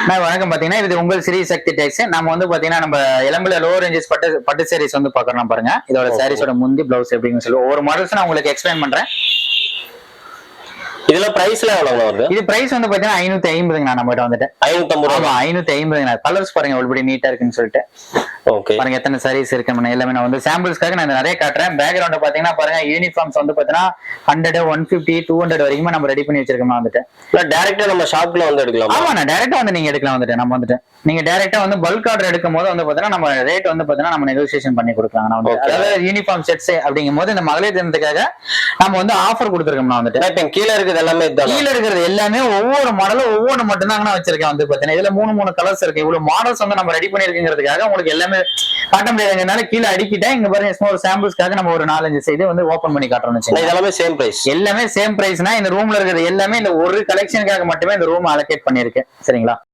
நான் வணக்கம். பாத்தீங்கன்னா இது உங்கள் ஸ்ரீ சக்தி டெக்ஸ். நம்ம வந்து பாத்தீங்கன்னா நம்ம இளம்பில லோ ரேஞ்சஸ் பட்டு சாரீஸ் வந்து பாக்குறோம் பாருங்க. இதோட சாரீஸோட முந்தி பிளவுஸ் எப்படின்னு சொல்லி ஒவ்வொரு மாடல்ஸ் நான் உங்களுக்கு எக்ஸ்பிளைன் பண்றேன். இதுல பிரைஸ்ல எவ்வளவு வருது? இது பிரைஸ் வந்து பாத்தீங்கன்னா 550 நம்ம கிட்ட வந்துட்டு 550. 550 கலர்ஸ் பாருங்க எப்படி நீட்டா இருக்குன்னு சொல்லிட்டு. ஓகே பாருங்க எத்தனை சாரீஸ் இருக்கு எல்லாமே. நான் வந்து சாம்பிள்ஸ்க்காக நான் நிறைய காட்டுறேன். பேக்ரவுண்ட் பாத்தீங்கன்னா பாருங்க யூனிஃபார்ம்ஸ் வந்து பாத்தீங்கன்னா 100, 150, 200 வரைக்கும் நம்ம ரெடி பண்ணி வச்சிருக்கோம் வந்துட்டு. டைரக்டா நம்ம ஷாப்ல வந்து எடுக்கலாம். ஆமா, நான் டைரக்டா வந்து நீங்க எடுக்கலாம் வந்துட்டு. நம்ம வந்துட்டு நீங்க டைரக்டா வந்து பல்க் ஆர்டர் எடுக்கும் போது வந்து பாத்தீங்கன்னா நம்ம ரேட் வந்து பாத்தீங்கன்னா நம்ம நெகோசியேஷன் பண்ணி கொடுக்கலாம். அதாவது யூனிஃபார்ம் செட்ஸ் அப்படிங்கும் போது இந்த மகளிர் தினத்துக்காக நம்ம வந்து ஆஃபர் கொடுத்துருக்கோம். நான் வந்துட்டு கீழே இருக்கிறது எல்லாமே ஒவ்வொரு மாடலும் ஒவ்வொன்று மட்டும் தான் வச்சிருக்கேன் வந்து பாத்தீங்கன்னா. இதுல 3 கலர்ஸ் இருக்கு. இவ்வளவு மாடல்ஸ் வந்து நம்ம ரெடி பண்ணிருக்குங்கிறதுக்காக உங்களுக்கு எல்லாமே காட்ட முடியாதுனால கீழே அடிக்கிட்டேன். இங்க பாருங்க ஒரு சாம்பிள்ஸ்க்காக நம்ம ஒரு 4-5 செய்து வந்து ஓபன் பண்ணி காட்டுறோம். எல்லாமே சேம் பிரைஸ். எல்லாமே சேம் பிரைஸ்னா இந்த ரூம்ல இருக்கிறது எல்லாமே இந்த ஒரு கலெக்ஷனுக்காக மட்டுமே இந்த ரூம் அலோகேட் பண்ணிருக்கு. சரிங்களா?